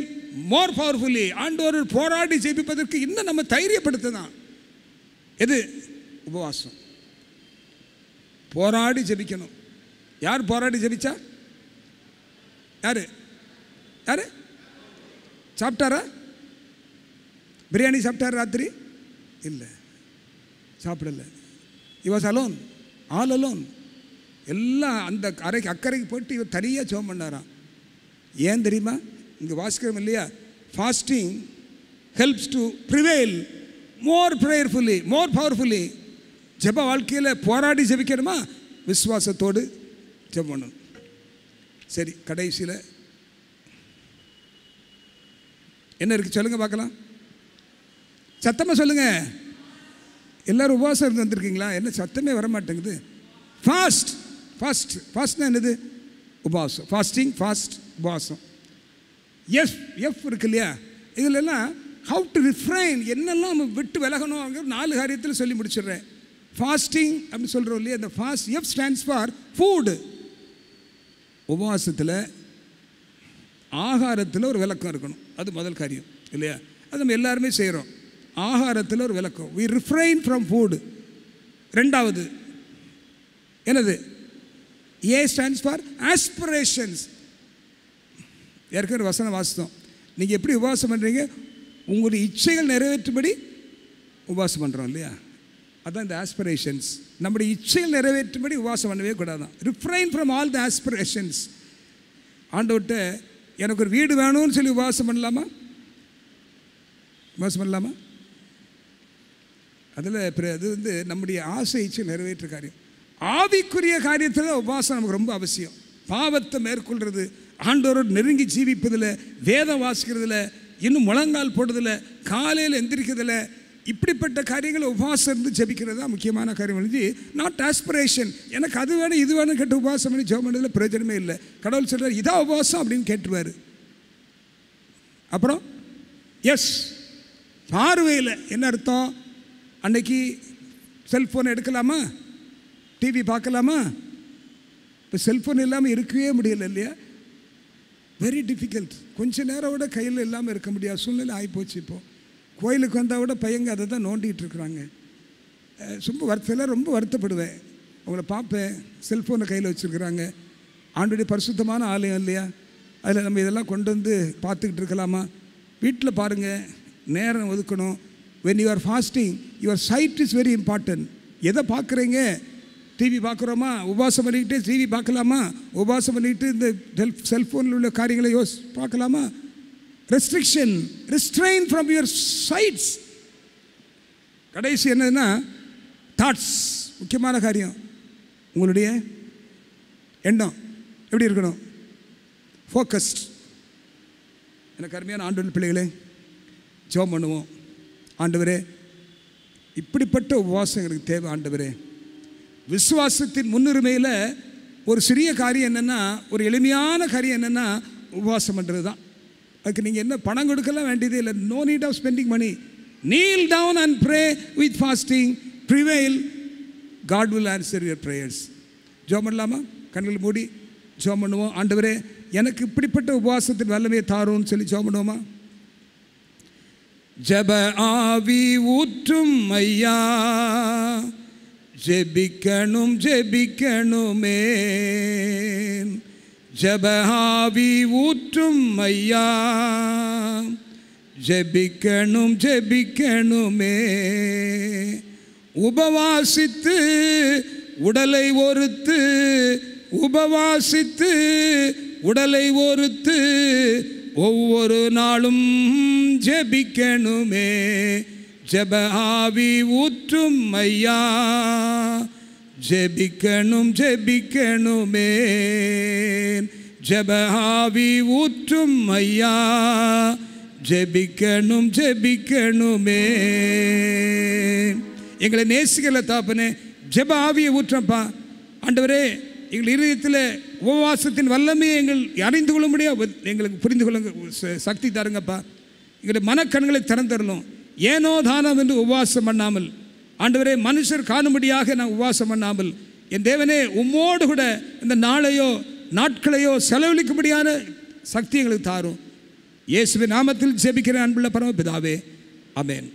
more powerfully. ஆண்டவர் போராடி ஜெபிப்பதற்கு இன்னும் நம்ம தைரியப்படுத்துதான். எது? உபவாசம். போராடி ஜெபிக்கணும். யார் போராடி ஜெபிச்சா? யாரு யாரு சாப்பிட்டாரா? பிரியாணி சாப்பிட்டார் ராத்திரி? இல்லை, சாப்பிடல. he was alone, all alone. எல்லாம் அந்த அக்கறைக்கு போயிட்டு இவர் தனியாக ஜெபம் பண்ணாராம். ஏன் தெரியுமா? இங்கே வாசிக்கிறோம் இல்லையா? Fasting helps to prevail more prayerfully, more powerfully. ஜெப வாழ்க்கையில் போராடி ஜெபிக்கணுமா? விசுவாசத்தோடு ஜெபம் பண்ணணும். சரி, கடைசியில் என்ன இருக்குது சொல்லுங்கள் பார்க்கலாம். சத்தமாக சொல்லுங்கள். எல்லோரும் உபவாசம் இருந்து வந்திருக்கீங்களா? என்ன சத்தமே வர மாட்டேங்குது. ஃபாஸ்ட்னா என்னது? உபவாசம். ஃபாஸ்டிங், ஃபாஸ்ட், உபவாசம். எஃப் இருக்கு இல்லையா? இதிலெல்லாம் ஹவு டு ரிஃப்ரைன், என்னெல்லாம் நம்ம விட்டு விலகணும் அங்கே 4 காரியத்தில் சொல்லி முடிச்சிடுறேன். ஃபாஸ்டிங் அப்படின்னு சொல்கிறோம் இல்லையா? இந்த fast F stands for food. உபவாசத்தில் ஆகாரத்தில் ஒரு விளக்கம் இருக்கணும். அது முதல் காரியம் இல்லையா? அது நம்ம எல்லாருமே செய்கிறோம். ஆகாரத்தில் ஒரு விளக்கம். we refrain from food. ரெண்டாவது என்னது? A stands for aspirations. ஏற்கனவே வசனம் வாசித்தோம். நீங்கள் எப்படி உபவாசம் பண்ணுறீங்க? உங்களுடைய இச்சைகள் நிறைவேற்றும்படி உபவாசம் பண்ணுறோம் இல்லையா? அதான் இந்த ஆஸ்பிரேஷன்ஸ். நம்முடைய இச்சைகள் நிறைவேற்றும்படி உபவாசம் பண்ணவே கூடாதான். Refrain from all the aspirations. ஆண்டவர்கிட்ட எனக்கு ஒரு வீடு வேணும்னு சொல்லி உபவாசம் பண்ணலாமா? உபவாசம் பண்ணலாமா? அதில் அது வந்து நம்முடைய ஆசை இச்சை நிறைவேற்ற காரியம். ஆவிக்குரிய காரியத்தில் உபவாசம் நமக்கு ரொம்ப அவசியம். பாவத்தை மேற்கொள்வது, ஆண்டவரோடு நெருங்கி ஜீவிப்பதில், வேதம் வாசிக்கிறதுல, இன்னும் முழங்கால் போடுறதில், காலையில் எந்திரிக்கிறதில், இப்படிப்பட்ட காரியங்களை உபவாசம் இருந்து ஜெபிக்கிறது தான் முக்கியமான காரியம். எழுதி நாட் ஆஸ்பிரேஷன். எனக்கு அது வேணும் இது வேணும் கேட்டு உபவாசம் பண்ணி ஜெபம் பண்ணதில் பிரயோஜனமே இல்லை. கடவுள் சொல்கிறார் இதான் உபவாசம் அப்படின்னு கேட்டுருவார். அப்புறம் எஸ் பார்வையில் என்ன அர்த்தம்? அன்னைக்கு செல்ஃபோன் எடுக்கலாமா? டிவி பார்க்கலாமா? இப்போ செல்ஃபோன் இல்லாமல் இருக்கவே முடியலை இல்லையா? Very difficult. கொஞ்சம் நேரம் விட கையில் இல்லாமல் இருக்க முடியாது சூழ்நிலை ஆகிப்போச்சு. இப்போது கோயிலுக்கு வந்தால் விட பையங்க அதை தான் நோண்டிகிட்டு இருக்கிறாங்க. ரொம்ப வருத்தப்படுவேன். அவங்கள பார்ப்பேன், செல்ஃபோனை கையில் வச்சுருக்குறாங்க. ஆண்டுடைய பரிசுத்தமான ஆலயம் இல்லையா? அதில் நம்ம இதெல்லாம் கொண்டு வந்து பார்த்துக்கிட்டு இருக்கலாமா? வீட்டில் பாருங்கள், நேரம் ஒதுக்கணும். when you are fasting your sight is very important. எதை பார்க்குறீங்க? டிவி பார்க்குறோமா? உபவாசம் பண்ணிக்கிட்டு டிவி பார்க்கலாமா? உபவாசம் பண்ணிக்கிட்டு இந்த செல்ஃபோனில் உள்ள காரியங்களை பார்க்கலாமா? Restriction, restrain from your sides. கடைசி என்னதுன்னா தாட்ஸ். முக்கியமான காரியம், உங்களுடைய எண்ணம் எப்படி இருக்கணும்? ஃபோக்கஸ்ட். எனக்கு அருமையான ஆண்டவர் பிள்ளைகளே, ஜெபம் பண்ணுவோம். ஆண்டவரே, இப்படிப்பட்ட உபவாசம் எனக்கு தேவை. ஆண்டவரே, விசுவாசத்தின் முன்னுரிமையில் ஒரு சிறிய காரியம் என்னென்னா, ஒரு எளிமையான காரியம் என்னென்னா உபவாசம் பண்ணுறது தான். அதுக்கு நீங்கள் என்ன பணம் கொடுக்கலாம் வேண்டியதே இல்லை. No need of spending money. kneel down and pray with fasting, prevail, God will answer your prayers. ஜெபம் பண்ணலாமா? கண்கள் மூடி ஜெபம் பண்ணுவோம். ஆண்டவரே, எனக்கு இப்படிப்பட்ட உபவாசத்தின் வல்லமையை தாரும்னு சொல்லி ஜெபம் பண்ணுவோமா? ஜெப ஆவி ஊற்றும் ஐயா, ஜெபிக்கணும் ஜெபிக்கணுமே. ஜெப ஆவி ஊற்றும் ஐயா, ஜெபிக்கணும் ஜெபிக்கணுமே. உபவாசித்து உடலை ஒருத்து, உபவாசித்து உடலை ஒருத்து ஒவ்வொரு நாளும் ஜெபிக்கணுமே. ஜெப ஆவி ஊற்றும் ஐயா, ஜெபிக்கணும் ஜெபிக்கணுமே. ஜெப ஆவி ஊற்றும் ஐயா, ஜெபிக்கணும் ஜெபிக்கணுமே. எங்களை நேசிக்கல தாப்பனே, ஜெப ஆவியை ஊற்றப்பா. ஆண்டவரே, எங்கள் இதயத்தில் உபவாசத்தின் வல்லமையை எங்கள் அறிந்து கொள்ள முடியாது, எங்களுக்கு புரிந்து கொள்ள சக்தி தாருங்கப்பா. எங்களுடைய மனக்கண்களை திறந்தரலும். ஏனோ தானம் என்று உபவாசம் பண்ணாமல், ஆண்டவரே, மனுஷர் காணும்படியாக நான் உபவாசம் பண்ணாமல், என் தேவனே, உம்மோடு கூட இந்த நாளையோ நாட்களையோ செலவழிக்கும்படியான சக்தி எங்களுக்கு தாரும். இயேசுவின் நாமத்தில் ஜெபிக்கிற அன்புள்ள பரமபிதாவே, ஆமென்.